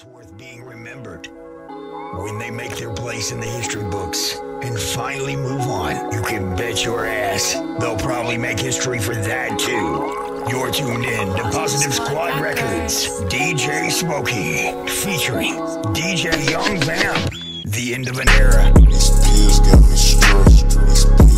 that's worth being remembered. When they make their place in the history books and finally move on, you can bet your ass they'll probably make history for that too. You're tuned in to Positive Squad Records, DJ Smokey, featuring DJ Young Vamp. The end of an era. These pills got me stressed.